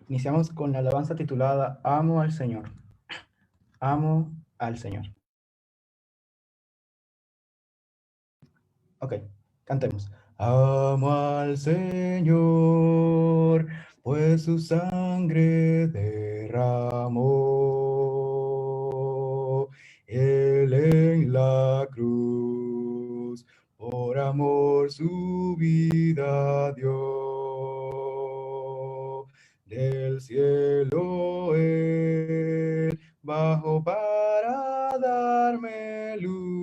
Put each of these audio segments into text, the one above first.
Iniciamos con la alabanza titulada Amo al Señor. Amo al Señor. Ok, cantemos. Amo al Señor, pues su sangre derramó. Él en la cruz, por amor su vida dio. Del cielo Él bajó para darme luz.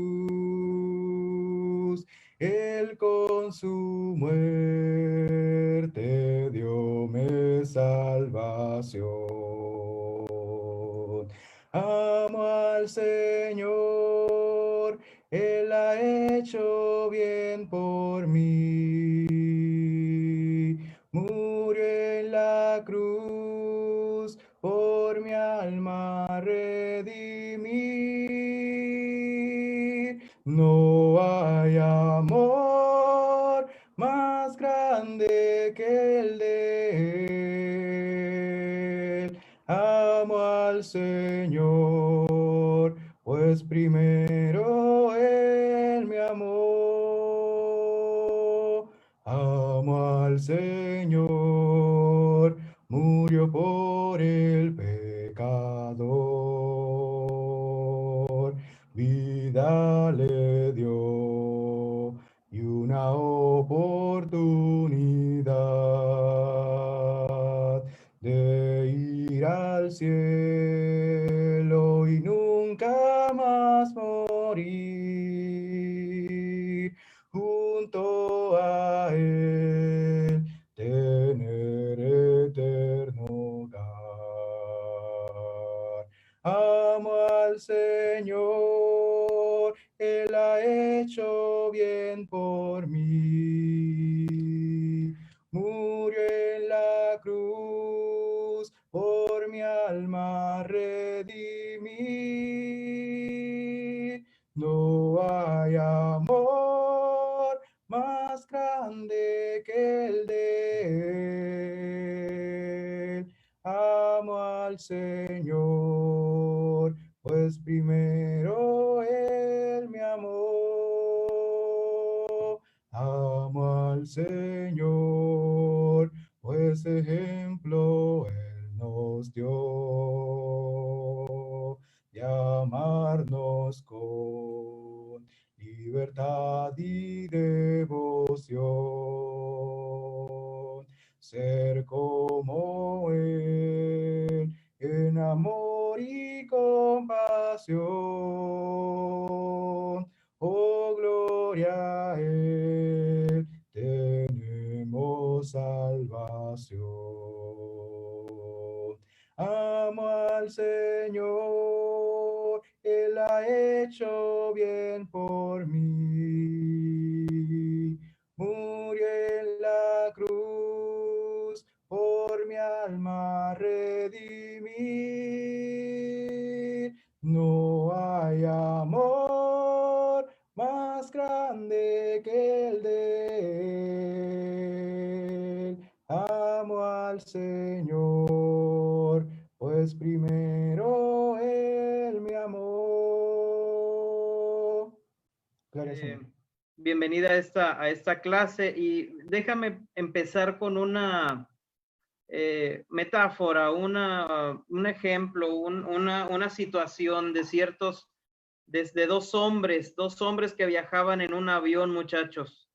Él con su muerte dióme salvación. Amo al Señor, Él ha hecho bien por mí. Murió en la cruz por mi alma redimir. No hay amor más grande que el de Él. Amo al Señor, pues primero Él me amó. Amo al Señor, murió por el pecador. Vida le dio y una oportunidad de ir al cielo y nunca más morir. Junto a Él tener eterno hogar. Amo al Señor, Él ha hecho bien por mí. Murió en la cruz por mi alma redimir. No hay amor más grande que el de Él. Amo al Señor, pues primero Él me amó. Amo al Señor, pues ejemplo Él nos dio de amarnos con libertad y devoción, ser como Él en amor y compasión. Oh, gloria a Él, tenemos salvación. Amo al Señor, Él ha hecho bien por mí. Murió en la cruz por mi alma redimir. No hay amor más grande que el de Él. Amo al Señor, pues primero Él me amó. Gloria al Señor. Bienvenida a esta clase y déjame empezar con una metáfora, un ejemplo, una situación de desde dos hombres que viajaban en un avión, muchachos.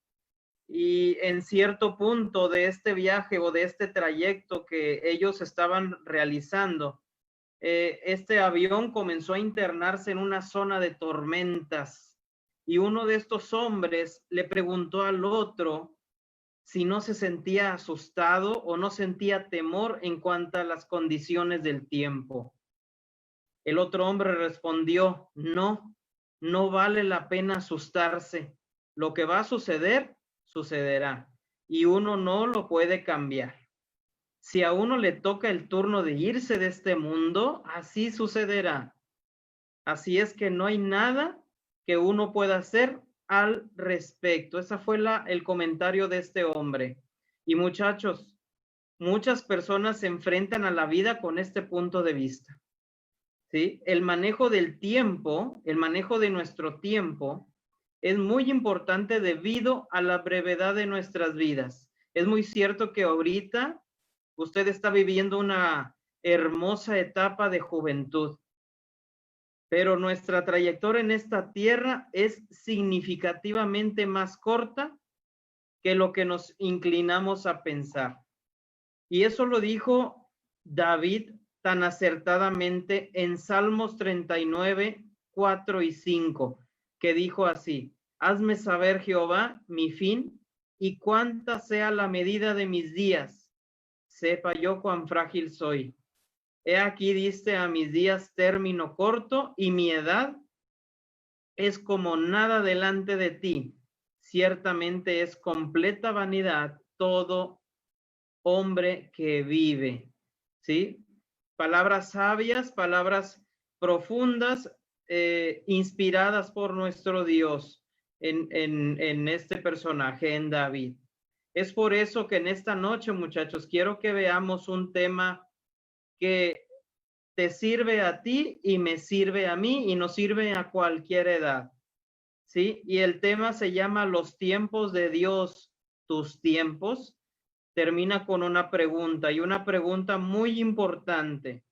Y en cierto punto de este viaje o de este trayecto que ellos estaban realizando, este avión comenzó a internarse en una zona de tormentas y uno de estos hombres le preguntó al otro si no se sentía asustado o no sentía temor en cuanto a las condiciones del tiempo. El otro hombre respondió, no, no vale la pena asustarse. Lo que va a suceder, sucederá y uno no lo puede cambiar. Si a uno le toca el turno de irse de este mundo, así sucederá. Así es que no hay nada que uno pueda hacer al respecto. Ese fue el comentario de este hombre. Y muchachos, muchas personas se enfrentan a la vida con este punto de vista, ¿sí? El manejo del tiempo, el manejo de nuestro tiempo es muy importante debido a la brevedad de nuestras vidas. Es muy cierto que ahorita usted está viviendo una hermosa etapa de juventud, pero nuestra trayectoria en esta tierra es significativamente más corta que lo que nos inclinamos a pensar. Y eso lo dijo David tan acertadamente en Salmos 39, 4 y 5, que dijo así: hazme saber, Jehová, mi fin, y cuánta sea la medida de mis días. Sepa yo cuán frágil soy. He aquí diste a mis días término corto, y mi edad es como nada delante de ti. Ciertamente es completa vanidad todo hombre que vive, ¿sí? Palabras sabias, palabras profundas, inspiradas por nuestro Dios en este personaje, en David. Es por eso que en esta noche, muchachos, quiero que veamos un tema que te sirve a ti y me sirve a mí y nos sirve a cualquier edad, ¿sí? Y el tema se llama Los tiempos de Dios, tus tiempos. Termina con una pregunta, y una pregunta muy importante.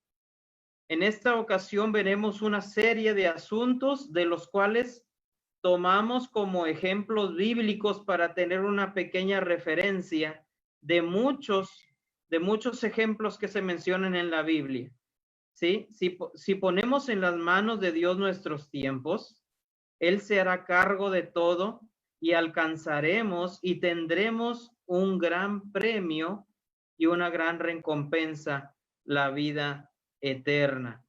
En esta ocasión veremos una serie de asuntos de los cuales tomamos como ejemplos bíblicos para tener una pequeña referencia de muchos ejemplos que se mencionan en la Biblia. ¿Sí? Si ponemos en las manos de Dios nuestros tiempos, Él se hará cargo de todo y alcanzaremos y tendremos un gran premio y una gran recompensa, la vida eterna.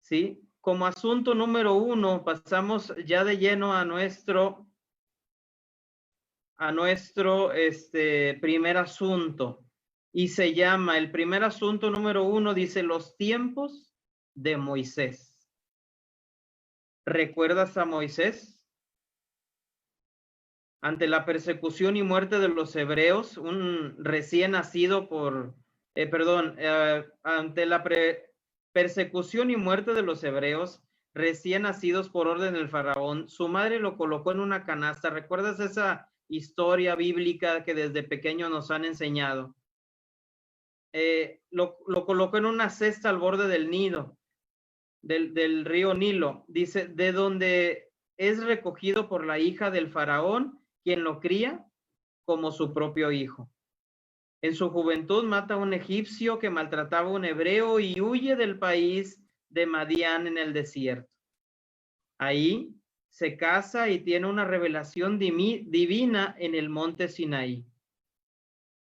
¿Sí? Como asunto número 1, pasamos ya de lleno a nuestro primer asunto. Y se llama, el primer asunto número 1 dice, los tiempos de Moisés. ¿Recuerdas a Moisés? Ante la persecución y muerte de los hebreos, un recién nacido ante la persecución y muerte de los hebreos, recién nacidos por orden del faraón, su madre lo colocó en una canasta. ¿Recuerdas esa historia bíblica que desde pequeño nos han enseñado? Lo colocó en una cesta al borde del Nilo, del río Nilo. Dice, de donde es recogido por la hija del faraón, quien lo cría como su propio hijo. En su juventud mata a un egipcio que maltrataba a un hebreo y huye del país de Madián en el desierto. Ahí se casa y tiene una revelación divina en el monte Sinaí.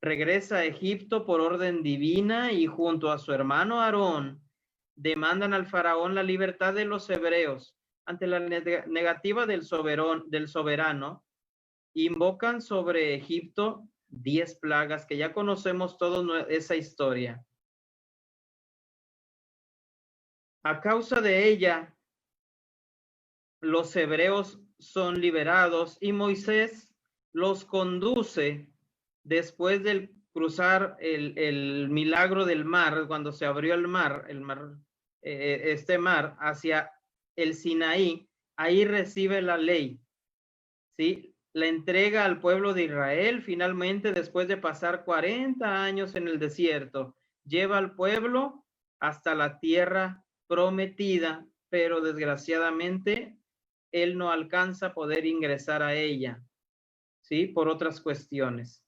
Regresa a Egipto por orden divina y junto a su hermano Aarón demandan al faraón la libertad de los hebreos. Ante la negativa del soberano, invocan sobre Egipto 10 plagas, que ya conocemos todos esa historia. A causa de ella, los hebreos son liberados y Moisés los conduce después de cruzar el milagro del mar, cuando se abrió el mar hacia el Sinaí. Ahí recibe la ley, ¿sí? La entrega al pueblo de Israel. Finalmente, después de pasar 40 años en el desierto, lleva al pueblo hasta la tierra prometida, pero desgraciadamente él no alcanza a poder ingresar a ella, ¿sí? Por otras cuestiones.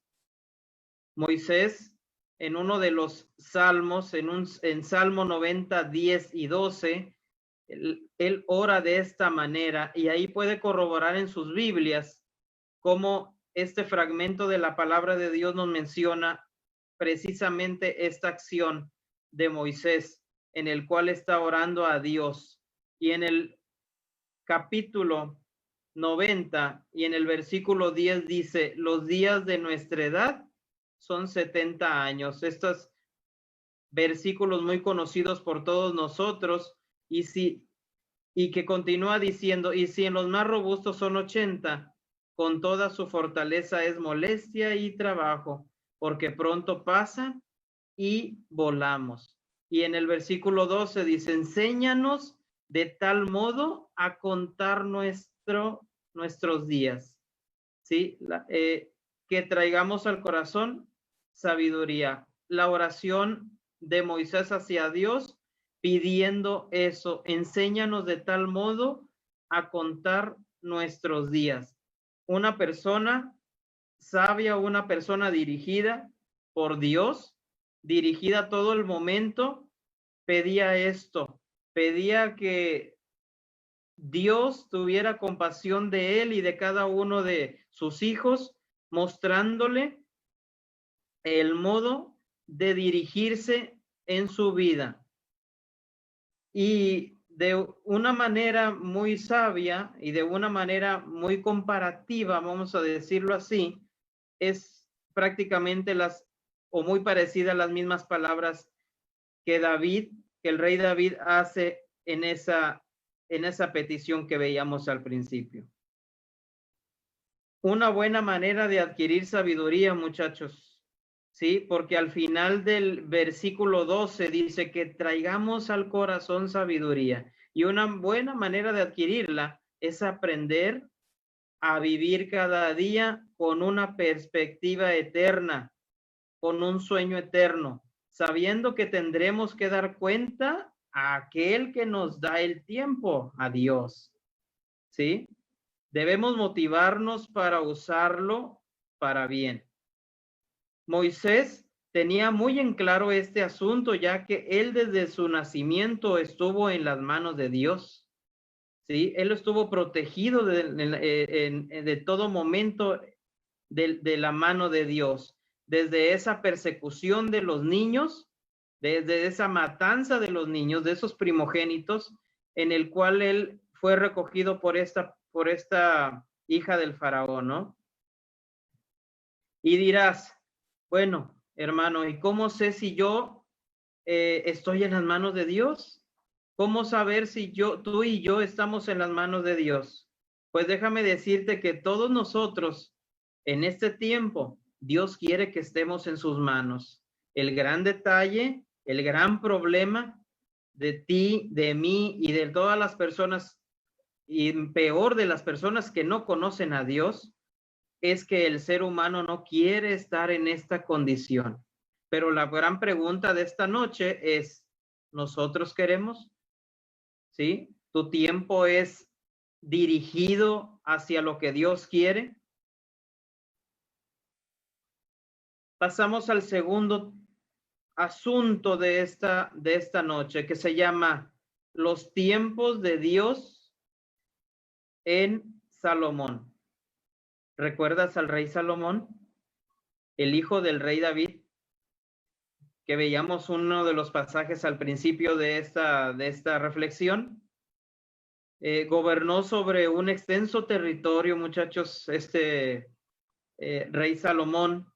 Moisés, en uno de los salmos, en Salmo 90, 10 y 12, él ora de esta manera, y ahí puede corroborar en sus Biblias cómo este fragmento de la palabra de Dios nos menciona precisamente esta acción de Moisés, en el cual está orando a Dios. Y en el capítulo 90 y en el versículo 10 dice, los días de nuestra edad son 70 años. Estos versículos muy conocidos por todos nosotros, y que continúa diciendo, y si en los más robustos son 80, con toda su fortaleza es molestia y trabajo, porque pronto pasa y volamos. Y en el versículo 12 dice, enséñanos de tal modo a contar nuestros días, ¿sí? Que traigamos al corazón sabiduría. La oración de Moisés hacia Dios pidiendo eso, enséñanos de tal modo a contar nuestros días. Una persona sabia, una persona dirigida por Dios, dirigida todo el momento, pedía esto, pedía que Dios tuviera compasión de él y de cada uno de sus hijos, mostrándole el modo de dirigirse en su vida. Y de una manera muy sabia y de una manera muy comparativa, vamos a decirlo así, es prácticamente o muy parecida a las mismas palabras que el rey David hace en esa petición que veíamos al principio. Una buena manera de adquirir sabiduría, muchachos, ¿sí? Porque al final del versículo 12 dice que traigamos al corazón sabiduría. Y una buena manera de adquirirla es aprender a vivir cada día con una perspectiva eterna, con un sueño eterno, sabiendo que tendremos que dar cuenta a aquel que nos da el tiempo, a Dios, ¿sí? Debemos motivarnos para usarlo para bien. Moisés tenía muy en claro este asunto, ya que él desde su nacimiento estuvo en las manos de Dios, ¿sí? Él estuvo protegido de todo momento de la mano de Dios, desde esa persecución de los niños, desde esa matanza de los niños, de esos primogénitos, en el cual él fue recogido por esta hija del faraón, ¿no? Y dirás, bueno, hermano, ¿y cómo sé si yo estoy en las manos de Dios? ¿Cómo saber si tú y yo estamos en las manos de Dios? Pues déjame decirte que todos nosotros en este tiempo, Dios quiere que estemos en sus manos. El gran detalle, el gran problema de ti, de mí y de todas las personas, y peor de las personas que no conocen a Dios, es que el ser humano no quiere estar en esta condición. Pero la gran pregunta de esta noche es, ¿nosotros queremos? ¿Sí? ¿Tu tiempo es dirigido hacia lo que Dios quiere? Pasamos al segundo asunto de esta noche, que se llama los tiempos de Dios en Salomón. ¿Recuerdas al rey Salomón? El hijo del rey David, que veíamos uno de los pasajes al principio de esta reflexión. Gobernó sobre un extenso territorio, muchachos, rey Salomón,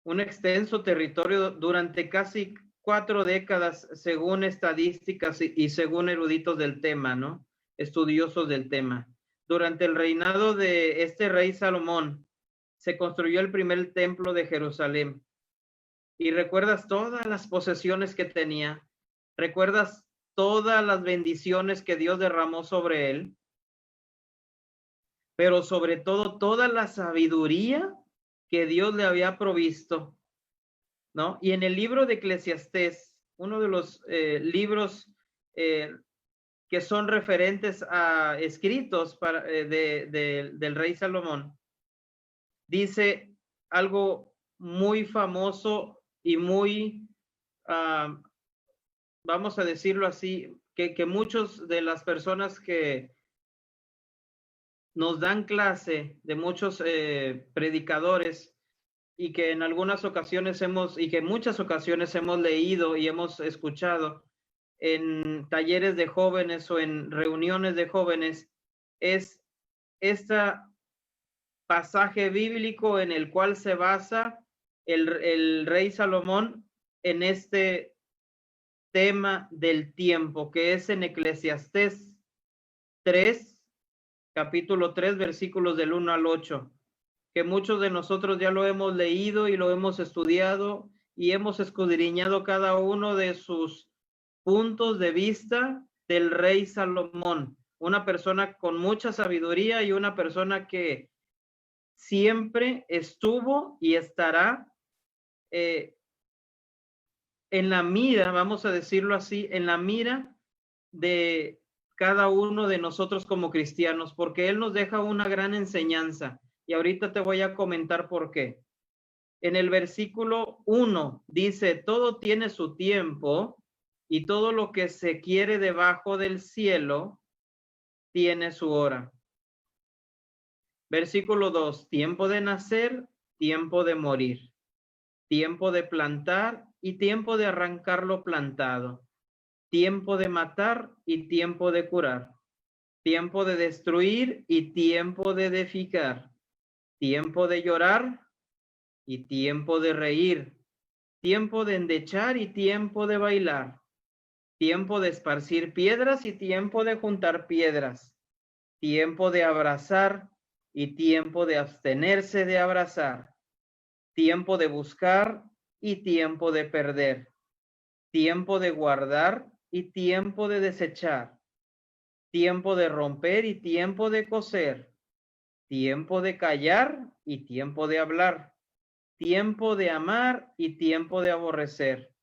un extenso territorio durante casi 4 décadas, según estadísticas y según eruditos del tema, ¿no? Estudiosos del tema. Durante el reinado de este rey Salomón, se construyó el primer templo de Jerusalén. Y recuerdas todas las posesiones que tenía, recuerdas todas las bendiciones que Dios derramó sobre él, pero sobre todo toda la sabiduría que Dios le había provisto, ¿no? Y en el libro de Eclesiastés, uno de los libros que son referentes a escritos del rey Salomón, dice algo muy famoso y muy, vamos a decirlo así, que muchos de las personas que nos dan clase, de muchos predicadores, y que en algunas ocasiones muchas ocasiones hemos leído y hemos escuchado en talleres de jóvenes o en reuniones de jóvenes, es este pasaje bíblico en el cual se basa el rey Salomón en este tema del tiempo, que es en Eclesiastés 3, capítulo 3, versículos del 1 al 8, que muchos de nosotros ya lo hemos leído y lo hemos estudiado y hemos escudriñado cada uno de sus puntos de vista del rey Salomón, una persona con mucha sabiduría y una persona que siempre estuvo y estará en la mira, vamos a decirlo así, en la mira de cada uno de nosotros como cristianos, porque él nos deja una gran enseñanza. Y ahorita te voy a comentar por qué. En el versículo 1 dice, todo tiene su tiempo y todo lo que se quiere debajo del cielo tiene su hora. Versículo 2, tiempo de nacer, tiempo de morir, tiempo de plantar y tiempo de arrancar lo plantado, tiempo de matar y tiempo de curar, tiempo de destruir y tiempo de edificar, tiempo de llorar y tiempo de reír, tiempo de endechar y tiempo de bailar, tiempo de esparcir piedras y tiempo de juntar piedras, tiempo de abrazar y tiempo de abstenerse de abrazar, tiempo de buscar y tiempo de perder, tiempo de guardar y tiempo de desechar, tiempo de romper y tiempo de coser, tiempo de callar y tiempo de hablar, tiempo de amar y tiempo de aborrecer,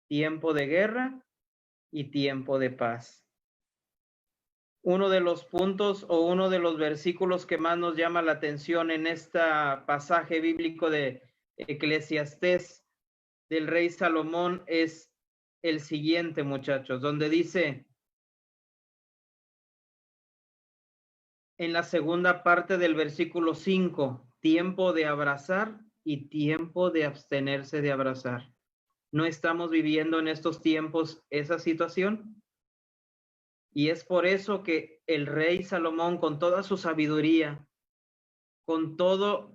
tiempo de guerra y tiempo de paz. Uno de los puntos o uno de los versículos que más nos llama la atención en este pasaje bíblico de Eclesiastés del rey Salomón es el siguiente, muchachos, donde dice en la segunda parte del versículo 5, tiempo de abrazar y tiempo de abstenerse de abrazar. ¿No estamos viviendo en estos tiempos esa situación? Y es por eso que el rey Salomón, con toda su sabiduría, con todas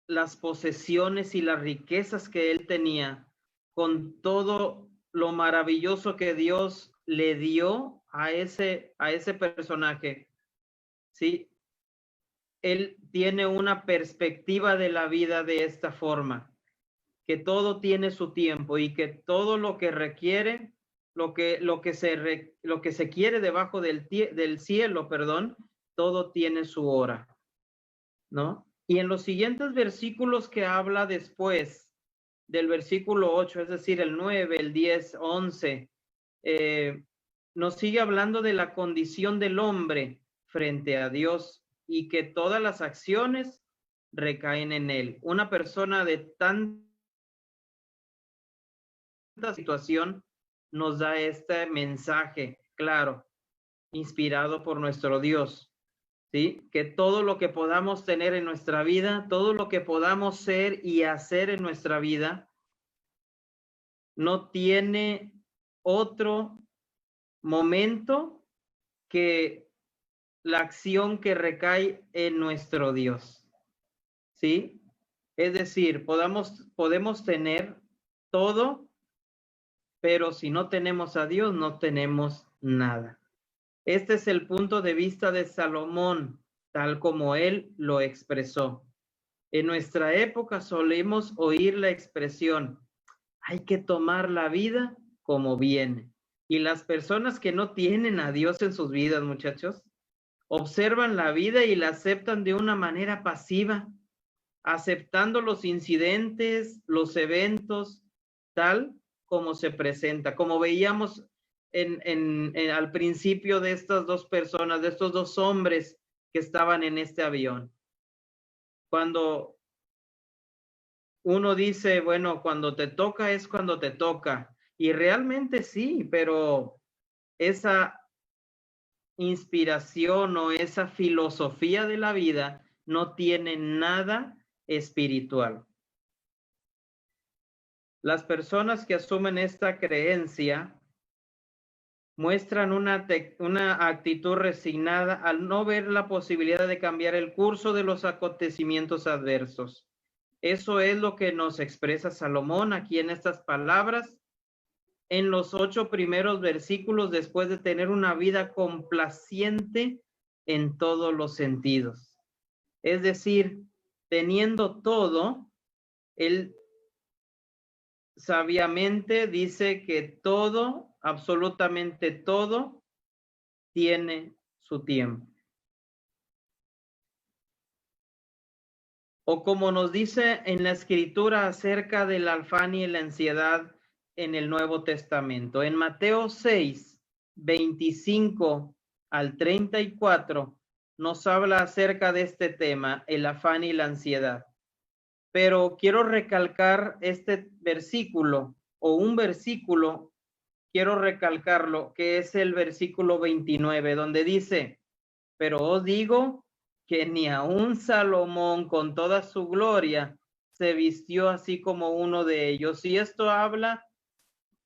las posesiones y las riquezas que él tenía, con todo lo maravilloso que Dios le dio a ese personaje, ¿sí? Él tiene una perspectiva de la vida de esta forma, que todo tiene su tiempo y que todo lo que requiere, lo que se quiere debajo del cielo, perdón, todo tiene su hora, ¿no? Y en los siguientes versículos que habla después del versículo 8, es decir, el 9, el 10, 11, nos sigue hablando de la condición del hombre frente a Dios y que todas las acciones recaen en él. Una persona de tanta situación nos da este mensaje claro, inspirado por nuestro Dios, ¿sí? Que todo lo que podamos tener en nuestra vida, todo lo que podamos ser y hacer en nuestra vida, no tiene otro momento que la acción que recae en nuestro Dios, ¿sí? Es decir, podemos tener todo, pero si no tenemos a Dios, no tenemos nada. Este es el punto de vista de Salomón, tal como él lo expresó. En nuestra época solemos oír la expresión, hay que tomar la vida como viene. Y las personas que no tienen a Dios en sus vidas, muchachos, observan la vida y la aceptan de una manera pasiva, aceptando los incidentes, los eventos, tal como se presenta, como veíamos al principio de estas dos personas, de estos dos hombres que estaban en este avión. Cuando uno dice, bueno, cuando te toca es cuando te toca, y realmente sí, pero esa inspiración o esa filosofía de la vida no tiene nada espiritual. Las personas que asumen esta creencia muestran una actitud resignada al no ver la posibilidad de cambiar el curso de los acontecimientos adversos. Eso es lo que nos expresa Salomón aquí en estas palabras, en los 8 primeros versículos, después de tener una vida complaciente en todos los sentidos. Es decir, teniendo todo, él sabiamente dice que todo, absolutamente todo, tiene su tiempo. O como nos dice en la escritura acerca del afán y la ansiedad en el Nuevo Testamento. En Mateo 6, 25 al 34, nos habla acerca de este tema, el afán y la ansiedad. Pero quiero recalcar este versículo, o un versículo, quiero recalcarlo, que es el versículo 29, donde dice, pero os digo que ni aun Salomón con toda su gloria se vistió así como uno de ellos. Y esto habla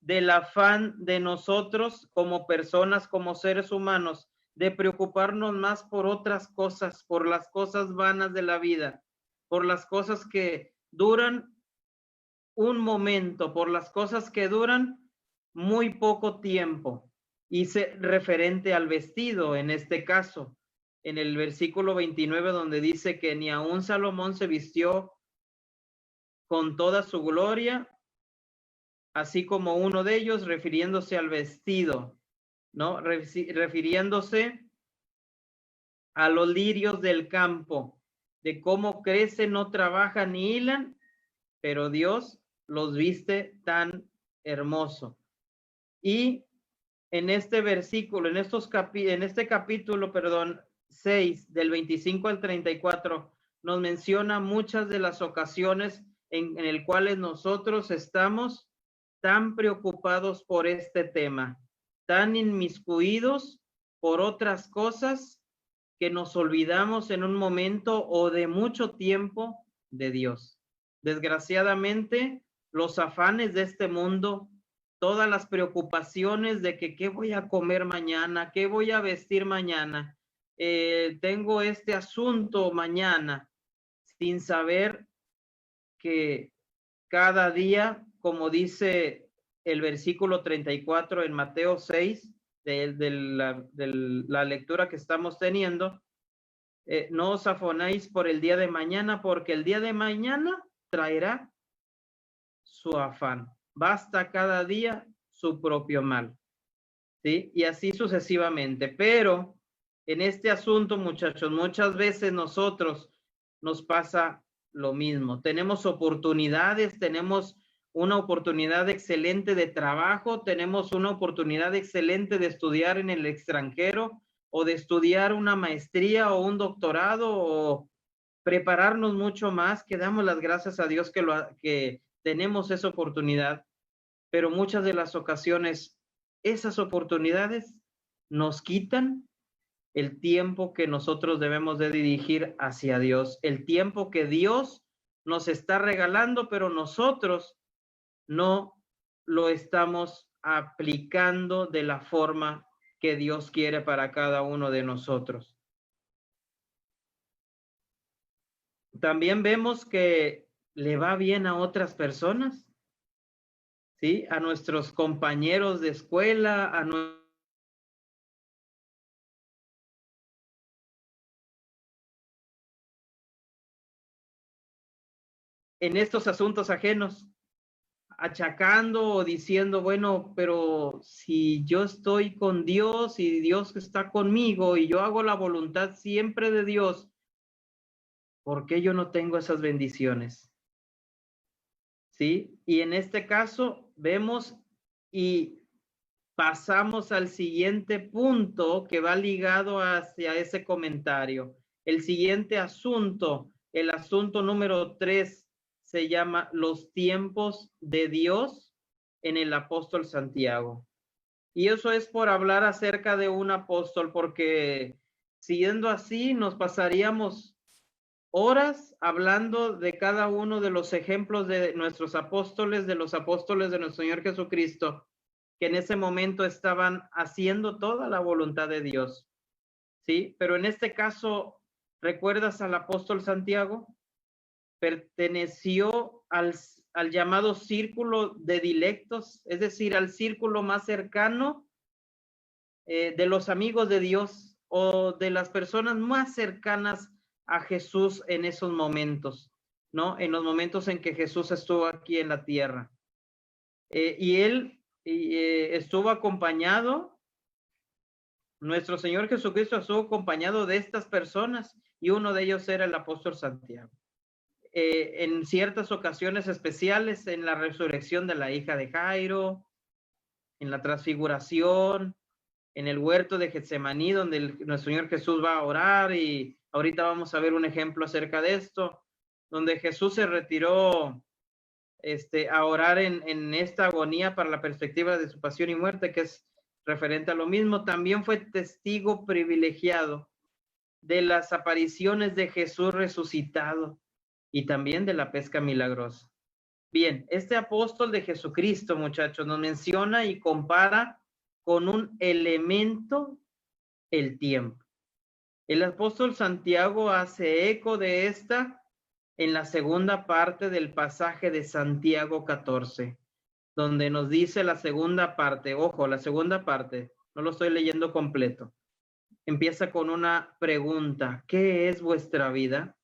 del afán de nosotros como personas, como seres humanos, de preocuparnos más por otras cosas, por las cosas vanas de la vida, por las cosas que duran un momento, por las cosas que duran muy poco tiempo. Y referente al vestido, en este caso, en el versículo 29, donde dice que ni aun Salomón se vistió con toda su gloria, así como uno de ellos, refiriéndose al vestido, ¿no? Refiriéndose a los lirios del campo, de cómo crecen, no trabajan ni hilan, pero Dios los viste tan hermoso. Y en este versículo, en este capítulo, 6, del 25 al 34, nos menciona muchas de las ocasiones en el cuales nosotros estamos tan preocupados por este tema, tan inmiscuidos por otras cosas que nos olvidamos en un momento o de mucho tiempo de Dios. Desgraciadamente, los afanes de este mundo, todas las preocupaciones de que qué voy a comer mañana, qué voy a vestir mañana, tengo este asunto mañana, sin saber que cada día, como dice el versículo 34 en Mateo 6, de la lectura que estamos teniendo, no os afanéis por el día de mañana, porque el día de mañana traerá su afán. Basta cada día su propio mal. ¿Sí? Y así sucesivamente. Pero en este asunto, muchachos, muchas veces nosotros nos pasa lo mismo. Tenemos oportunidades, tenemos una oportunidad excelente de trabajo, tenemos una oportunidad excelente de estudiar en el extranjero o de estudiar una maestría o un doctorado o prepararnos mucho más, que damos las gracias a Dios que tenemos esa oportunidad, pero muchas de las ocasiones esas oportunidades nos quitan el tiempo que nosotros debemos de dirigir hacia Dios, el tiempo que Dios nos está regalando, pero nosotros no lo estamos aplicando de la forma que Dios quiere para cada uno de nosotros. También vemos que le va bien a otras personas, ¿sí? A nuestros compañeros de escuela, en estos asuntos ajenos, achacando o diciendo, bueno, pero si yo estoy con Dios y Dios está conmigo y yo hago la voluntad siempre de Dios, ¿por qué yo no tengo esas bendiciones? ¿Sí? Y en este caso vemos y pasamos al siguiente punto que va ligado hacia ese comentario. El siguiente asunto, el asunto número 3, se llama los tiempos de Dios en el apóstol Santiago. Y eso es por hablar acerca de un apóstol, porque siguiendo así nos pasaríamos horas hablando de cada uno de los ejemplos de nuestros apóstoles, de los apóstoles de nuestro Señor Jesucristo, que en ese momento estaban haciendo toda la voluntad de Dios. ¿Sí? Pero en este caso, ¿recuerdas al apóstol Santiago? Perteneció al llamado círculo de dilectos, es decir, al círculo más cercano de los amigos de Dios o de las personas más cercanas a Jesús en esos momentos, ¿no? En los momentos en que Jesús estuvo aquí en la tierra. Y él estuvo acompañado, nuestro Señor Jesucristo estuvo acompañado de estas personas, y uno de ellos era el apóstol Santiago. En ciertas ocasiones especiales, en la resurrección de la hija de Jairo, en la transfiguración, en el huerto de Getsemaní, donde nuestro Señor Jesús va a orar, y ahorita vamos a ver un ejemplo acerca de esto, donde Jesús se retiró a orar en esta agonía para la perspectiva de su pasión y muerte, que es referente a lo mismo. También fue testigo privilegiado de las apariciones de Jesús resucitado y también de la pesca milagrosa. Bien, este apóstol de Jesucristo, muchachos, nos menciona y compara con un elemento el tiempo. El apóstol Santiago hace eco de esta en la segunda parte del pasaje de Santiago 14, donde nos dice la segunda parte, ojo, la segunda parte, no lo estoy leyendo completo. Empieza con una pregunta: ¿qué es vuestra vida?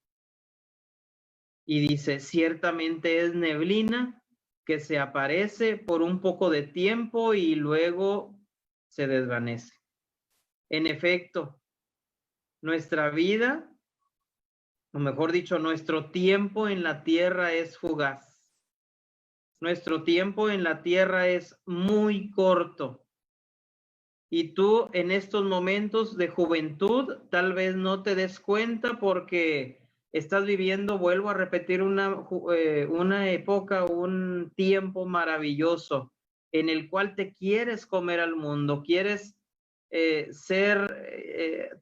Y dice: ciertamente es neblina que se aparece por un poco de tiempo y luego se desvanece. En efecto, nuestra vida, o mejor dicho, nuestro tiempo en la tierra es fugaz. Nuestro tiempo en la tierra es muy corto. Y tú en estos momentos de juventud tal vez no te des cuenta porque estás viviendo, vuelvo a repetir, una época, un tiempo maravilloso en el cual te quieres comer al mundo, quieres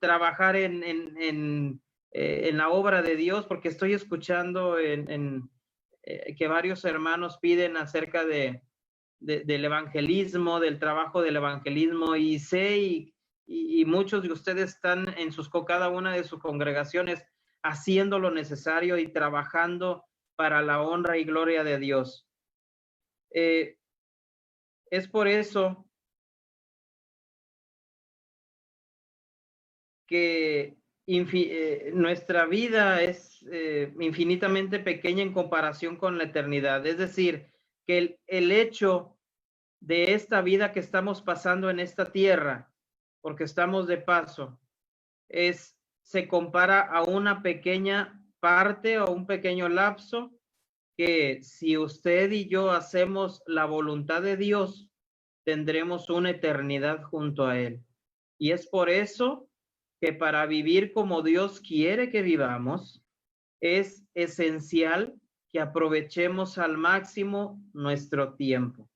trabajar en la obra de Dios, porque estoy escuchando que varios hermanos piden acerca del evangelismo, del trabajo del evangelismo, y sé, y muchos de ustedes están en cada una de sus congregaciones haciendo lo necesario y trabajando para la honra y gloria de Dios. Es por eso que nuestra vida es infinitamente pequeña en comparación con la eternidad. Es decir, que el hecho de esta vida que estamos pasando en esta tierra, porque estamos de paso, se compara a una pequeña parte o un pequeño lapso que, si usted y yo hacemos la voluntad de Dios, tendremos una eternidad junto a Él. Y es por eso que para vivir como Dios quiere que vivamos, es esencial que aprovechemos al máximo nuestro tiempo,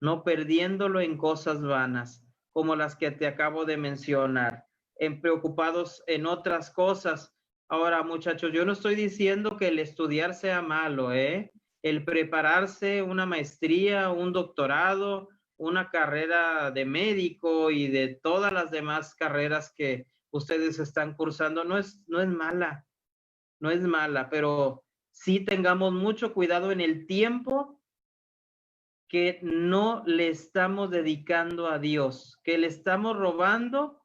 no perdiéndolo en cosas vanas, como las que te acabo de mencionar, en preocupados en otras cosas. Ahora, muchachos, yo no estoy diciendo que el estudiar sea malo, el prepararse una maestría, un doctorado, una carrera de médico y de todas las demás carreras que ustedes están cursando, no es mala, no es mala, pero sí tengamos mucho cuidado en el tiempo que no le estamos dedicando a Dios, que le estamos robando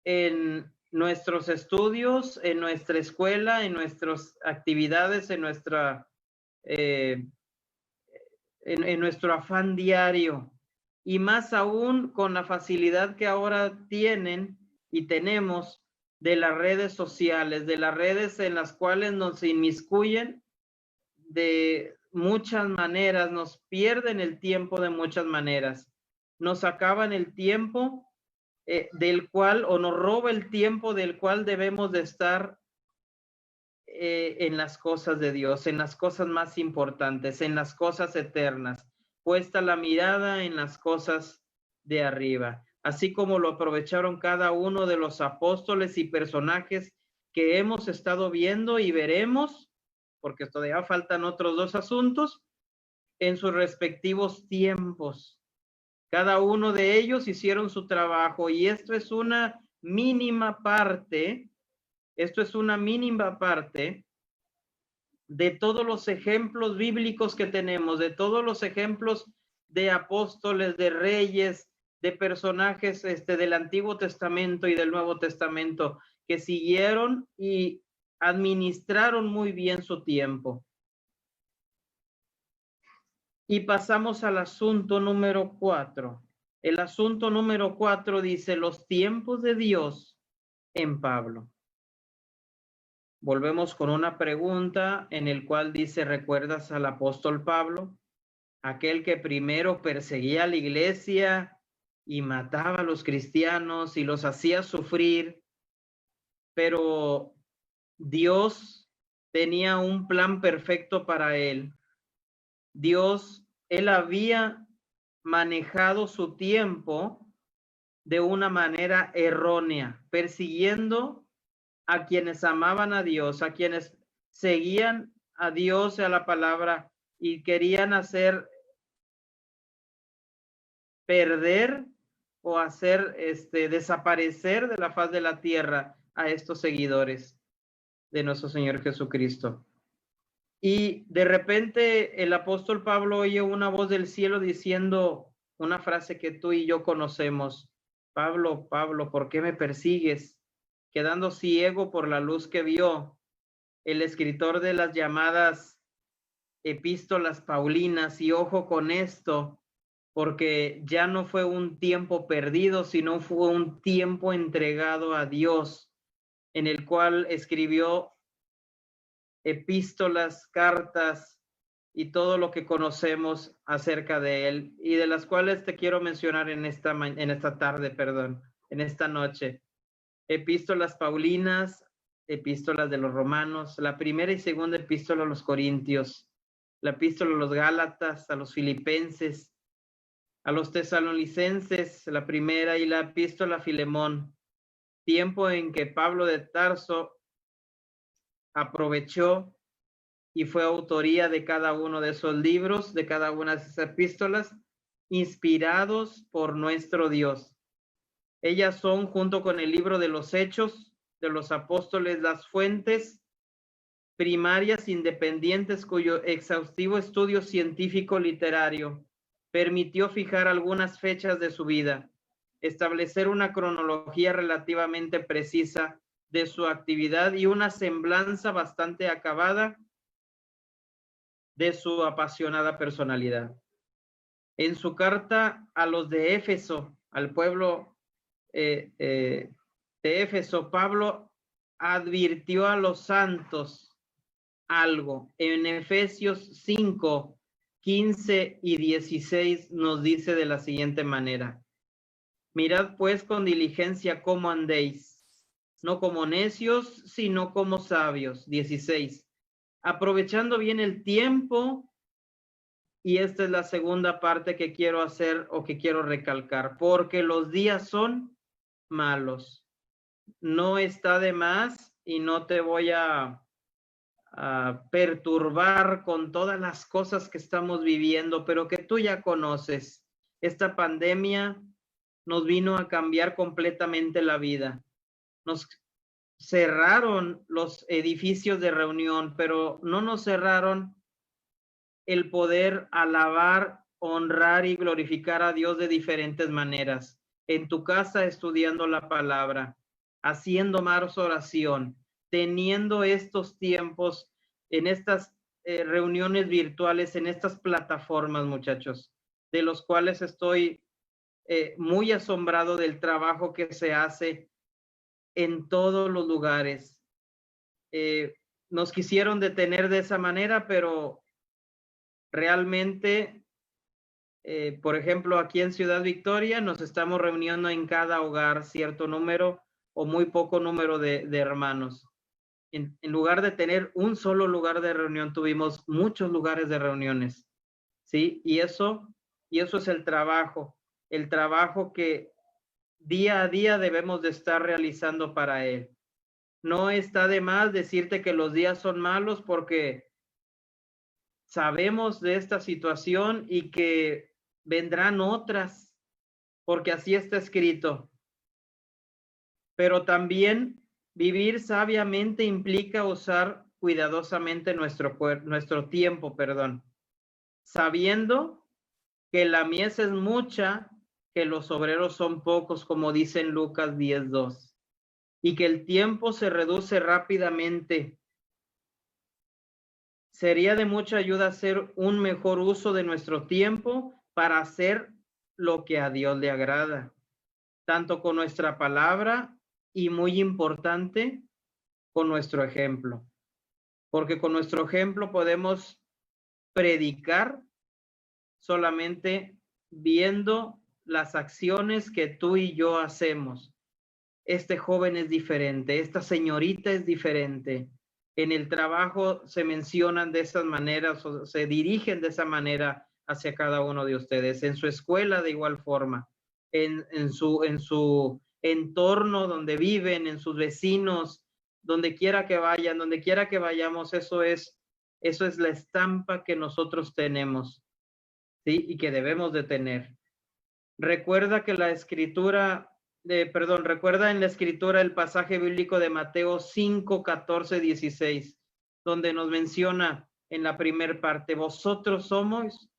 en nuestros estudios, en nuestra escuela, en nuestras actividades, en nuestro afán diario. Y más aún con la facilidad que ahora tienen y tenemos de las redes sociales, de las redes en las cuales nos inmiscuyen de muchas maneras, nos pierden el tiempo de muchas maneras, nos acaban el tiempo del cual, o nos roba el tiempo del cual debemos de estar en las cosas de Dios, en las cosas más importantes, en las cosas eternas, puesta la mirada en las cosas de arriba, así como lo aprovecharon cada uno de los apóstoles y personajes que hemos estado viendo y veremos, porque todavía faltan otros dos asuntos, en sus respectivos tiempos. Cada uno de ellos hicieron su trabajo, y esto es una mínima parte, de todos los ejemplos bíblicos que tenemos, de todos los ejemplos de apóstoles, de reyes, de personajes del Antiguo Testamento y del Nuevo Testamento, que siguieron y administraron muy bien su tiempo. Y pasamos al asunto número 4. El asunto número 4 dice los tiempos de Dios en Pablo. Volvemos con una pregunta en el cual dice, ¿recuerdas al apóstol Pablo? Aquel que primero perseguía a la iglesia y mataba a los cristianos y los hacía sufrir, pero Dios tenía un plan perfecto para él. Él había manejado su tiempo de una manera errónea, persiguiendo a quienes amaban a Dios, a quienes seguían a Dios y a la palabra y querían hacer perder o hacer desaparecer de la faz de la tierra a estos seguidores de nuestro Señor Jesucristo. Y de repente el apóstol Pablo oye una voz del cielo diciendo una frase que tú y yo conocemos. Pablo, Pablo, ¿por qué me persigues? Quedando ciego por la luz que vio. El escritor de las llamadas epístolas paulinas, y ojo con esto, porque ya no fue un tiempo perdido, sino fue un tiempo entregado a Dios, en el cual escribió epístolas, cartas y todo lo que conocemos acerca de él, y de las cuales te quiero mencionar en esta noche. Epístolas paulinas, epístolas de los romanos, la primera y segunda epístola a los corintios, la epístola a los gálatas, a los filipenses, a los tesalonicenses, la primera, y la epístola a Filemón, tiempo en que Pablo de Tarso aprovechó y fue autoría de cada uno de esos libros, de cada una de esas epístolas, inspirados por nuestro Dios. Ellas son, junto con el libro de los Hechos de los Apóstoles, las fuentes primarias independientes cuyo exhaustivo estudio científico literario permitió fijar algunas fechas de su vida, establecer una cronología relativamente precisa de su actividad y una semblanza bastante acabada de su apasionada personalidad. En su carta a los de Éfeso, al pueblo de Éfeso, Pablo advirtió a los santos algo. En Efesios 5, 15 y 16 nos dice de la siguiente manera: mirad pues con diligencia cómo andéis, no como necios, sino como sabios. 16. Aprovechando bien el tiempo, y esta es la segunda parte que quiero hacer o que quiero recalcar, porque los días son malos. No está de más y no te voy a perturbar con todas las cosas que estamos viviendo, pero que tú ya conoces. Esta pandemia nos vino a cambiar completamente la vida. Nos cerraron los edificios de reunión, pero no nos cerraron el poder alabar, honrar y glorificar a Dios de diferentes maneras. En tu casa estudiando la palabra, haciendo más oración, teniendo estos tiempos en estas reuniones virtuales, en estas plataformas, muchachos, de los cuales estoy muy asombrado del trabajo que se hace en todos los lugares. Nos quisieron detener de esa manera, pero realmente, por ejemplo, aquí en Ciudad Victoria nos estamos reuniendo en cada hogar cierto número o muy poco número de hermanos. En lugar de tener un solo lugar de reunión, tuvimos muchos lugares de reuniones, ¿sí? Y eso es el trabajo que día a día debemos de estar realizando para Él. No está de más decirte que los días son malos, porque sabemos de esta situación y que vendrán otras, porque así está escrito. Pero también vivir sabiamente implica usar cuidadosamente nuestro tiempo, sabiendo que la mies es mucha, que los obreros son pocos, como dice en Lucas 10:2, y que el tiempo se reduce rápidamente. sería de mucha ayuda hacer un mejor uso de nuestro tiempo para hacer lo que a Dios le agrada, tanto con nuestra palabra y, muy importante, con nuestro ejemplo. Porque con nuestro ejemplo podemos predicar solamente viendo las acciones que tú y yo hacemos. Este joven es diferente, esta señorita es diferente. En el trabajo se mencionan de esas maneras, o se dirigen de esa manera hacia cada uno de ustedes. En su escuela de igual forma, en su entorno donde viven, en sus vecinos, donde quiera que vayan, donde quiera que vayamos, eso es la estampa que nosotros tenemos, ¿sí? Y que debemos de tener. Recuerda que la escritura, recuerda en la escritura el pasaje bíblico de Mateo 5, 14, 16, donde nos menciona en la primera parte, vosotros sois,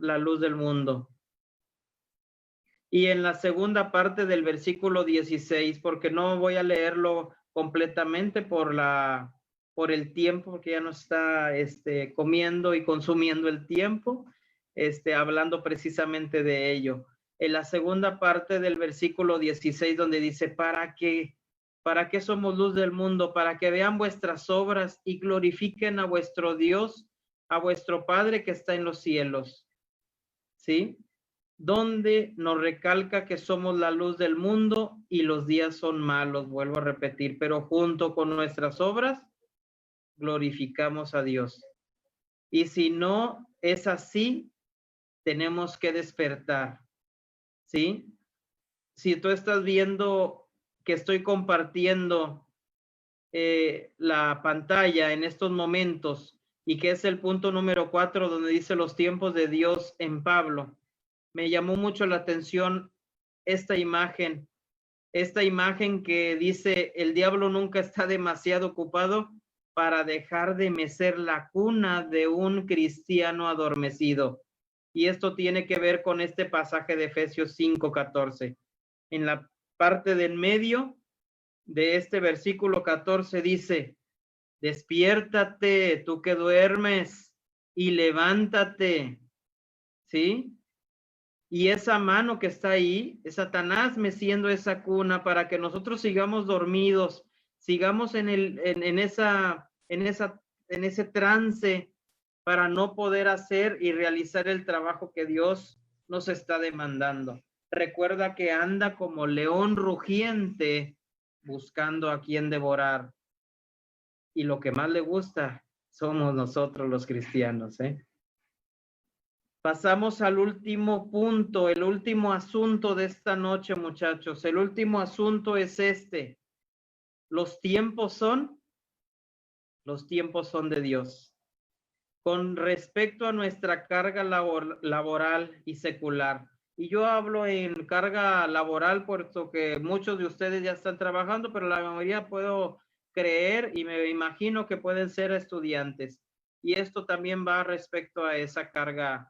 la luz del mundo. Y en la segunda parte del versículo 16, porque no voy a leerlo completamente por el tiempo, porque ya nos está comiendo y consumiendo el tiempo, hablando precisamente de ello. En la segunda parte del versículo 16, donde dice, ¿para qué somos luz del mundo? Para que vean vuestras obras y glorifiquen a vuestro Dios, a vuestro Padre que está en los cielos. ¿Sí? Donde nos recalca que somos la luz del mundo y los días son malos, vuelvo a repetir, pero junto con nuestras obras glorificamos a Dios. Y si no es así, tenemos que despertar, ¿sí? Si tú estás viendo que estoy compartiendo la pantalla en estos momentos y que es el punto número 4 donde dice los tiempos de Dios en Pablo, me llamó mucho la atención esta imagen que dice, el diablo nunca está demasiado ocupado para dejar de mecer la cuna de un cristiano adormecido. Y esto tiene que ver con este pasaje de Efesios 5:14. En la parte del medio de este versículo 14 dice, despiértate tú que duermes y levántate, ¿sí? Y esa mano que está ahí, es Satanás meciendo esa cuna para que nosotros sigamos dormidos, sigamos en ese trance para no poder hacer y realizar el trabajo que Dios nos está demandando. Recuerda que anda como león rugiente buscando a quien devorar. Y lo que más le gusta somos nosotros los cristianos, ¿eh? Pasamos al último punto, el último asunto de esta noche, muchachos. El último asunto es este. Los tiempos son de Dios. Con respecto a nuestra carga laboral y secular. Y yo hablo en carga laboral, puesto que muchos de ustedes ya están trabajando, pero la mayoría puedo creer y me imagino que pueden ser estudiantes. Y esto también va respecto a esa carga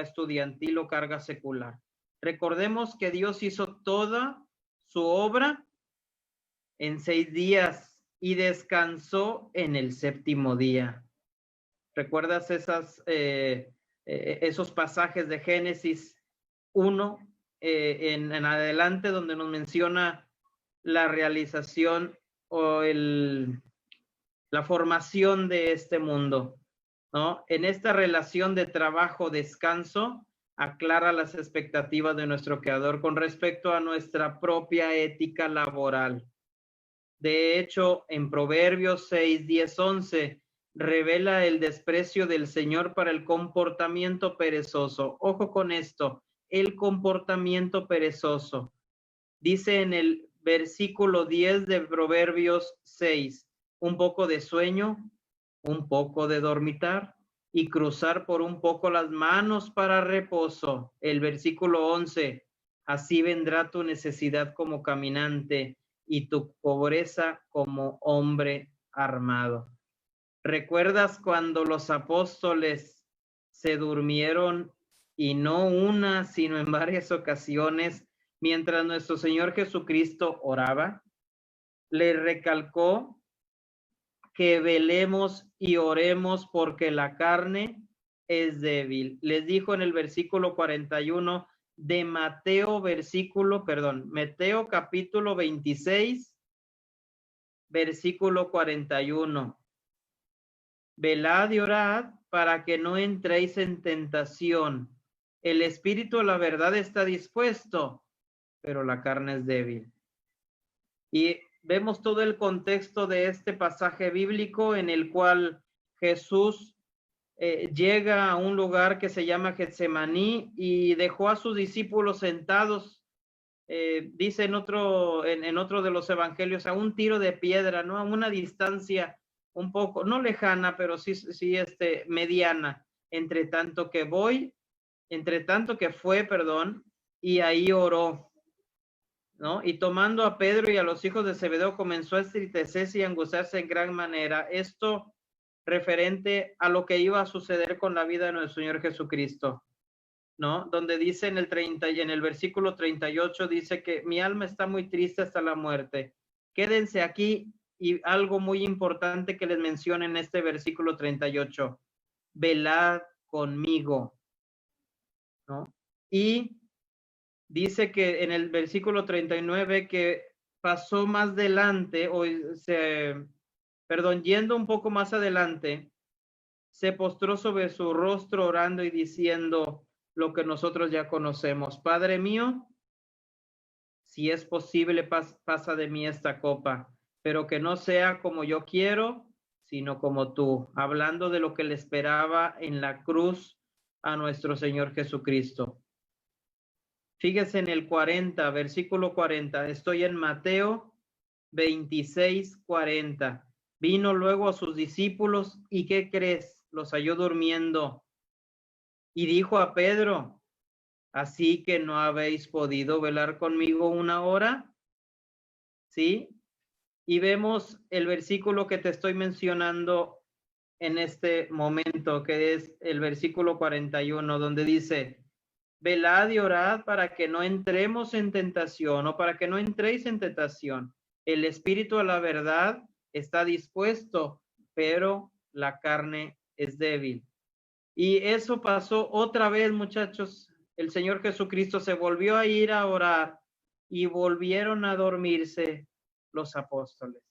estudiantil o carga secular. Recordemos que Dios hizo toda su obra en 6 días y descansó en el séptimo día. ¿Recuerdas esos pasajes de Génesis 1 en adelante donde nos menciona la realización o la formación de este mundo, ¿no? En esta relación de trabajo-descanso, aclara las expectativas de nuestro Creador con respecto a nuestra propia ética laboral. De hecho, en Proverbios 6, 10, 11, revela el desprecio del Señor para el comportamiento perezoso. Ojo con esto, el comportamiento perezoso. Dice en el versículo 10 de Proverbios 6, un poco de sueño, un poco de dormitar y cruzar por un poco las manos para reposo. El versículo 11, así vendrá tu necesidad como caminante y tu pobreza como hombre armado. ¿Recuerdas cuando los apóstoles se durmieron y no una, sino en varias ocasiones, mientras nuestro Señor Jesucristo oraba? Le recalcó que velemos y oremos porque la carne es débil. Les dijo en el versículo 41 de Mateo, Mateo capítulo 26, versículo 41. Velad y orad para que no entréis en tentación. El espíritu, la verdad, está dispuesto, pero la carne es débil. Y vemos todo el contexto de este pasaje bíblico en el cual Jesús llega a un lugar que se llama Getsemaní y dejó a sus discípulos sentados, dice en otro de los evangelios, a un tiro de piedra, ¿no? A una distancia un poco, no lejana, pero sí mediana, entre tanto que fue, y ahí oró, ¿no? Y tomando a Pedro y a los hijos de Zebedeo comenzó a entristecerse y angustiarse en gran manera. Esto referente a lo que iba a suceder con la vida de nuestro Señor Jesucristo, ¿no? Donde dice en el versículo 38, dice que mi alma está muy triste hasta la muerte. Quédense aquí, y algo muy importante que les menciona en este versículo 38, velad conmigo, ¿no? Y dice que en el versículo 39 que pasó más adelante, yendo un poco más adelante, se postró sobre su rostro orando y diciendo lo que nosotros ya conocemos. Padre mío, si es posible, pasa de mí esta copa, pero que no sea como yo quiero, sino como tú, hablando de lo que le esperaba en la cruz a nuestro Señor Jesucristo. Fíjese en el 40, versículo 40, estoy en Mateo 26, 40. Vino luego a sus discípulos y ¿qué crees? Los halló durmiendo. Y dijo a Pedro, ¿así que no habéis podido velar conmigo una hora? ¿Sí? Y vemos el versículo que te estoy mencionando en este momento, que es el versículo 41, donde dice, velad y orad para que no entremos en tentación, o para que no entréis en tentación. El espíritu a la verdad está dispuesto, pero la carne es débil. Y eso pasó otra vez, muchachos. El Señor Jesucristo se volvió a ir a orar y volvieron a dormirse los apóstoles,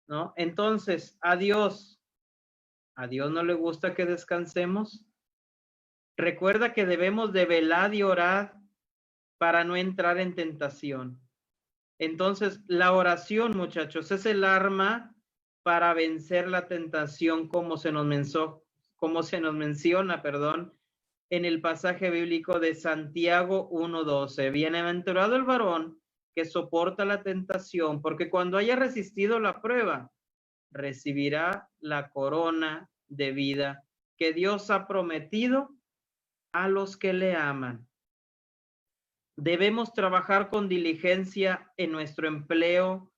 ¿no? Entonces, ¿a Dios no le gusta que descansemos? Recuerda que debemos de velar y orar para no entrar en tentación. Entonces, la oración, muchachos, es el arma para vencer la tentación, como se nos menciona, en el pasaje bíblico de Santiago 1:12. Bienaventurado el varón que soporta la tentación, porque cuando haya resistido la prueba, recibirá la corona de vida que Dios ha prometido a los que le aman. Debemos trabajar con diligencia en nuestro empleo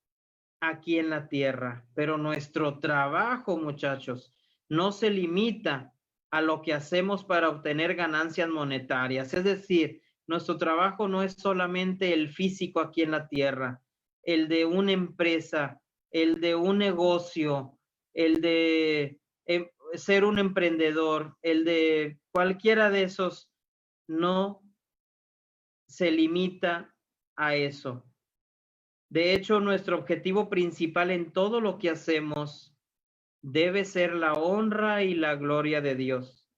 aquí en la tierra, pero nuestro trabajo, muchachos, no se limita a lo que hacemos para obtener ganancias monetarias. Es decir, nuestro trabajo no es solamente el físico aquí en la tierra, el de una empresa, el de un negocio, el de ser un emprendedor, el de cualquiera de esos, no se limita a eso. De hecho, nuestro objetivo principal en todo lo que hacemos debe ser la honra y la gloria de Dios.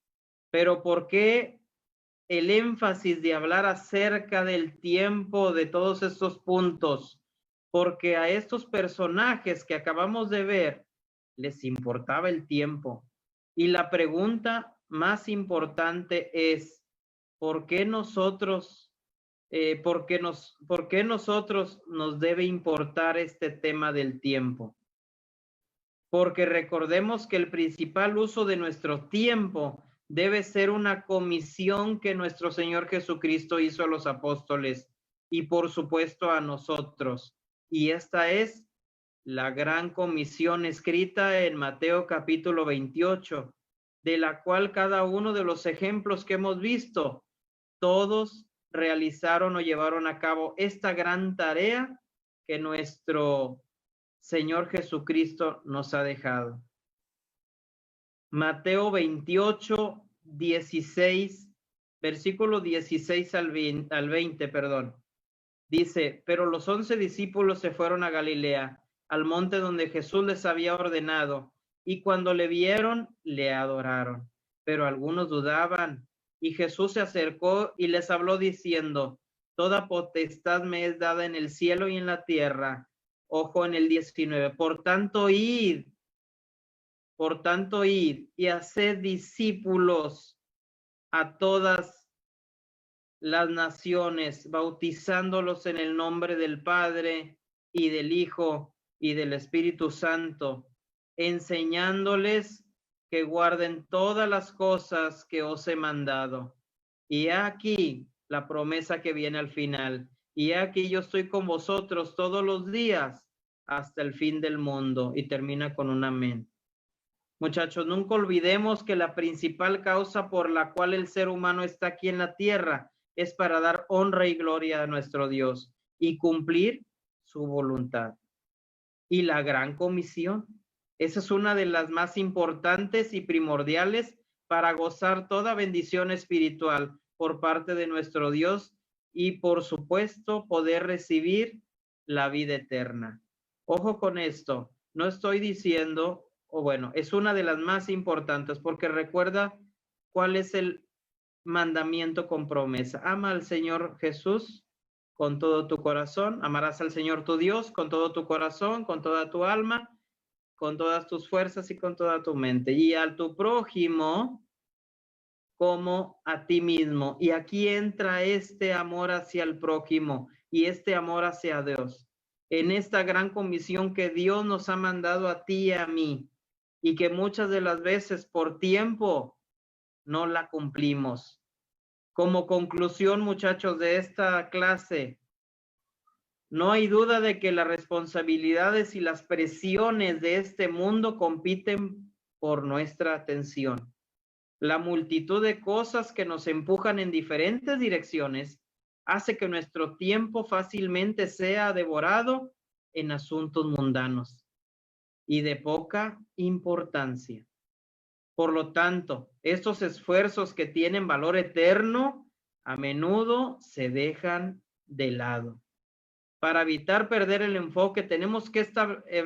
Pero ¿por qué el énfasis de hablar acerca del tiempo, de todos estos puntos? Porque a estos personajes que acabamos de ver les importaba el tiempo. Y la pregunta más importante es, ¿por qué nosotros ¿por qué nosotros nos debe importar este tema del tiempo? Porque recordemos que el principal uso de nuestro tiempo debe ser una comisión que nuestro Señor Jesucristo hizo a los apóstoles y por supuesto a nosotros. Y esta es la gran comisión escrita en Mateo capítulo 28, de la cual cada uno de los ejemplos que hemos visto, todos realizaron o llevaron a cabo esta gran tarea que nuestro Señor Jesucristo nos ha dejado. Mateo 28, 16, versículo 16 al 20, perdón. Dice, pero los 11 discípulos se fueron a Galilea, al monte donde Jesús les había ordenado, y cuando le vieron, le adoraron. Pero algunos dudaban, y Jesús se acercó y les habló diciendo, toda potestad me es dada en el cielo y en la tierra. Ojo en el 19, por tanto, id y haced discípulos a todas las naciones, bautizándolos en el nombre del Padre y del Hijo y del Espíritu Santo, enseñándoles que guarden todas las cosas que os he mandado. Y aquí la promesa que viene al final. Y aquí yo estoy con vosotros todos los días hasta el fin del mundo. Y termina con un amén. Muchachos, nunca olvidemos que la principal causa por la cual el ser humano está aquí en la tierra es para dar honra y gloria a nuestro Dios y cumplir su voluntad. Y la gran comisión, esa es una de las más importantes y primordiales para gozar toda bendición espiritual por parte de nuestro Dios y, por supuesto, poder recibir la vida eterna. Ojo con esto, no estoy diciendo, o bueno, es una de las más importantes porque recuerda cuál es el mandamiento con promesa. Ama al Señor Jesús con todo tu corazón, amarás al Señor tu Dios con todo tu corazón, con toda tu alma, con todas tus fuerzas y con toda tu mente, y a tu prójimo como a ti mismo. Y aquí entra este amor hacia el prójimo y este amor hacia Dios. En esta gran comisión que Dios nos ha mandado a ti y a mí, y que muchas de las veces por tiempo no la cumplimos. Como conclusión, muchachos, de esta clase, no hay duda de que las responsabilidades y las presiones de este mundo compiten por nuestra atención. La multitud de cosas que nos empujan en diferentes direcciones hace que nuestro tiempo fácilmente sea devorado en asuntos mundanos y de poca importancia. Por lo tanto, estos esfuerzos que tienen valor eterno a menudo se dejan de lado. Para evitar perder el enfoque, tenemos que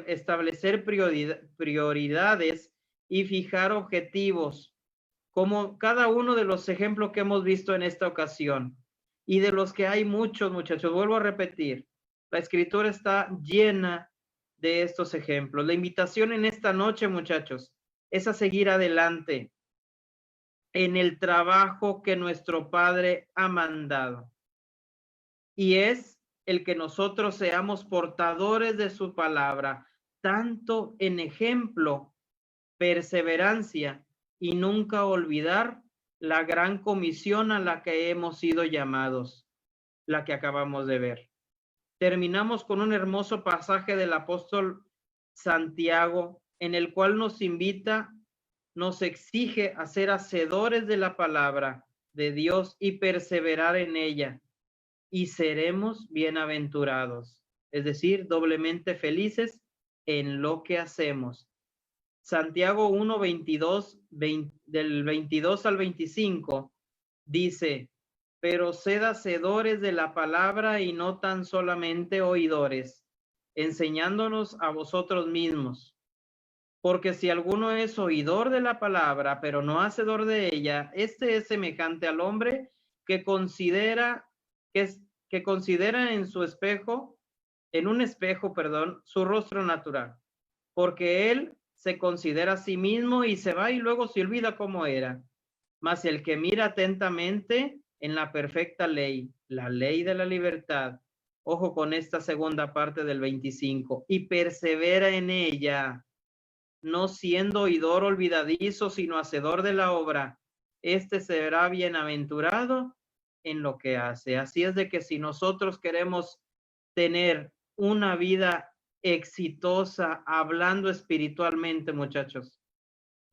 establecer prioridades y fijar objetivos, como cada uno de los ejemplos que hemos visto en esta ocasión, y de los que hay muchos, muchachos. Vuelvo a repetir, la escritura está llena de estos ejemplos. La invitación en esta noche, muchachos, es a seguir adelante en el trabajo que nuestro Padre ha mandado. Y es el que nosotros seamos portadores de su palabra, tanto en ejemplo, perseverancia y nunca olvidar la gran comisión a la que hemos sido llamados, la que acabamos de ver. Terminamos con un hermoso pasaje del apóstol Santiago, en el cual nos invita, nos exige a ser hacedores de la palabra de Dios y perseverar en ella, y seremos bienaventurados, es decir, doblemente felices en lo que hacemos. Santiago 1, 22, del 22 al 25, dice, pero sed hacedores de la palabra y no tan solamente oidores, enseñándonos a vosotros mismos. Porque si alguno es oidor de la palabra, pero no hacedor de ella, este es semejante al hombre que considera en su espejo, en un espejo, perdón, su rostro natural, porque él se considera a sí mismo y se va y luego se olvida cómo era. Mas el que mira atentamente en la perfecta ley, la ley de la libertad, ojo con esta segunda parte del 25, y persevera en ella, no siendo oidor olvidadizo, sino hacedor de la obra, este será bienaventurado en lo que hace. Así es de que si nosotros queremos tener una vida exitosa hablando espiritualmente, muchachos,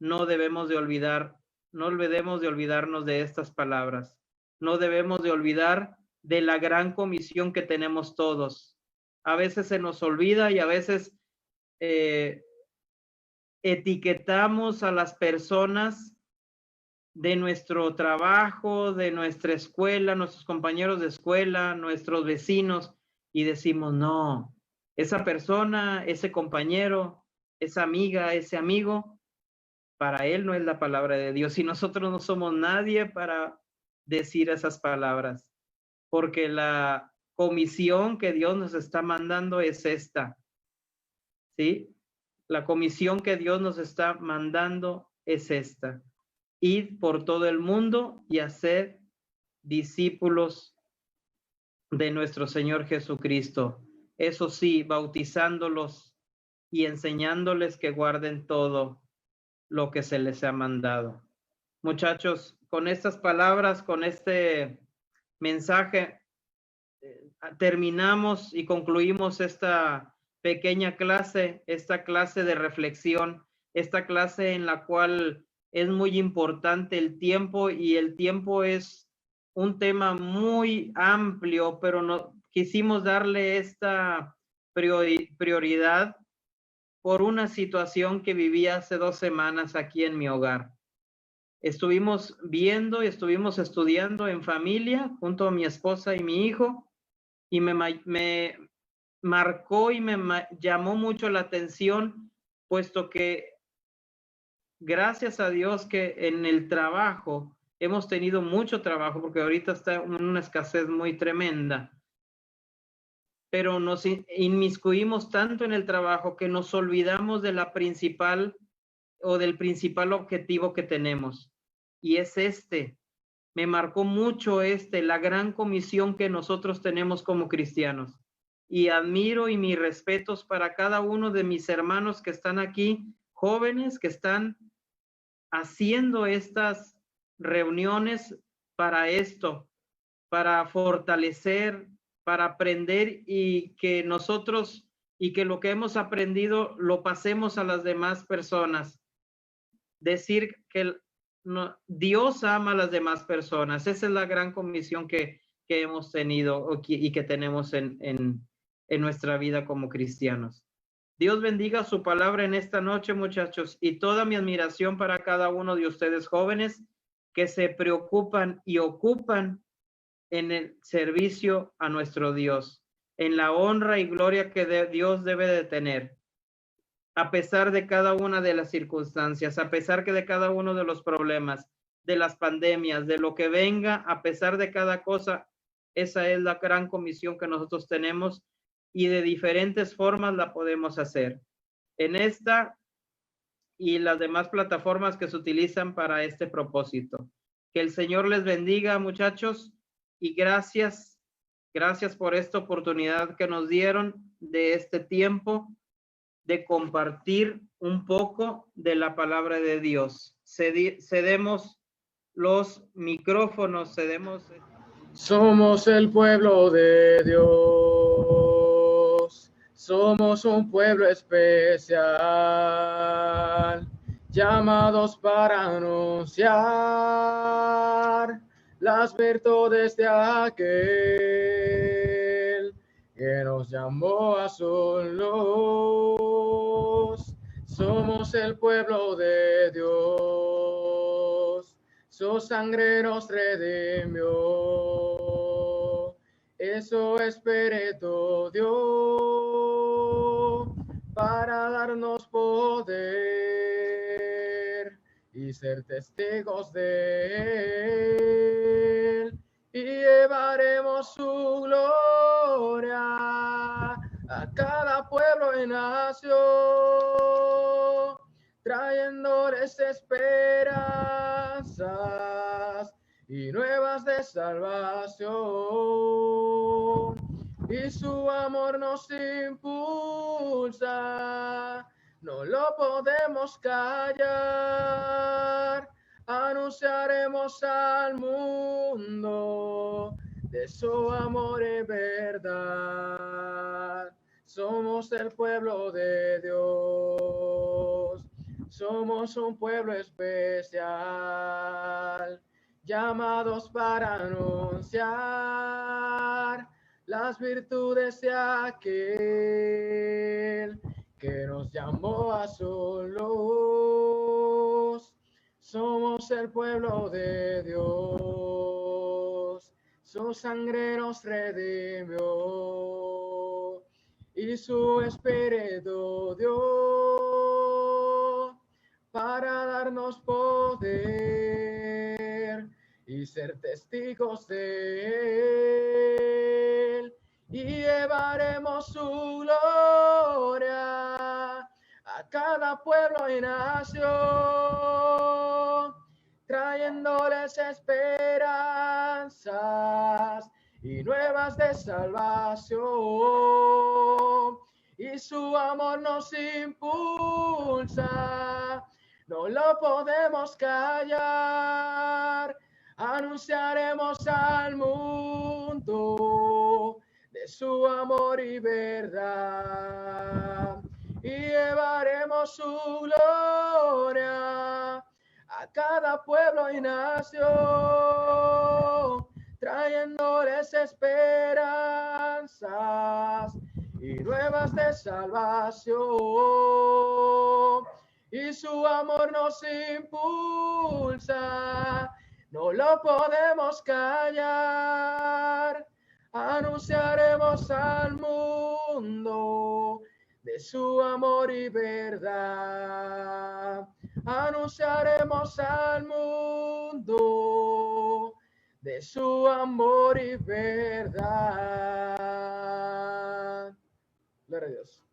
no debemos de olvidarnos de estas palabras. No debemos de olvidar de la gran comisión que tenemos todos. A veces se nos olvida y a veces etiquetamos a las personas de nuestro trabajo, de nuestra escuela, nuestros compañeros de escuela, nuestros vecinos, y decimos, no, esa persona, ese compañero, esa amiga, ese amigo, para él no es la palabra de Dios, y nosotros no somos nadie para decir esas palabras, porque la comisión que Dios nos está mandando es esta, ¿sí? La comisión que Dios nos está mandando es esta: id por todo el mundo y hacer discípulos de nuestro Señor Jesucristo. Eso sí, bautizándolos y enseñándoles que guarden todo lo que se les ha mandado. Muchachos, con estas palabras, con este mensaje, terminamos y concluimos esta pequeña clase, esta clase de reflexión, esta clase en la cual es muy importante el tiempo, y el tiempo es un tema muy amplio, pero no quisimos darle esta prioridad por una situación que viví hace 2 semanas aquí en mi hogar. Estuvimos viendo y estuvimos estudiando en familia junto a mi esposa y mi hijo, y me marcó y me llamó mucho la atención, puesto que gracias a Dios que en el trabajo hemos tenido mucho trabajo, porque ahorita está en una escasez muy tremenda, pero nos inmiscuimos tanto en el trabajo que nos olvidamos de la principal o del principal objetivo que tenemos, y es este. Me marcó mucho la gran comisión que nosotros tenemos como cristianos. Y admiro y mis respetos para cada uno de mis hermanos que están aquí, jóvenes que están haciendo estas reuniones para esto, para fortalecer, para aprender, y que nosotros y que lo que hemos aprendido lo pasemos a las demás personas. Decir que no, Dios ama a las demás personas. Esa es la gran comisión que hemos tenido y que tenemos en nuestra vida como cristianos. Dios bendiga su palabra en esta noche, muchachos, y toda mi admiración para cada uno de ustedes jóvenes que se preocupan y ocupan en el servicio a nuestro Dios, en la honra y gloria que Dios debe de tener, a pesar de cada una de las circunstancias, a pesar de cada uno de los problemas, de las pandemias, de lo que venga, a pesar de cada cosa. Esa es la gran comisión que nosotros tenemos, y de diferentes formas la podemos hacer en esta y las demás plataformas que se utilizan para este propósito. Que el Señor les bendiga, muchachos, y gracias por esta oportunidad que nos dieron de este tiempo de compartir un poco de la palabra de Dios. Cedemos los micrófonos, Somos el pueblo de Dios, somos un pueblo especial, llamados para anunciar las virtudes de aquel que nos llamó a su luz. Somos el pueblo de Dios, su sangre nos redimió, eso Espíritu dio para darnos poder y ser testigos de él, y llevaremos su gloria a cada pueblo y nación, trayéndoles esperanzas y nuevas de salvación, y su amor nos impulsa, no lo podemos callar, anunciaremos al mundo de su amor y verdad. Somos el pueblo de Dios, somos un pueblo especial, llamados para anunciar las virtudes de aquel que nos llamó a su luz. Somos el pueblo de Dios, su sangre nos redimió y su espíritu dio para darnos poder y ser testigos de él, y llevaremos su gloria a cada pueblo y nación, trayéndoles esperanzas y nuevas de salvación. Y su amor nos impulsa, no lo podemos callar. Anunciaremos al mundo de su amor y verdad, y llevaremos su gloria a cada pueblo y nación, trayéndoles esperanzas y nuevas de salvación. Y su amor nos impulsa, no lo podemos callar. Anunciaremos al mundo de su amor y verdad. Anunciaremos al mundo de su amor y verdad. Gloria a Dios.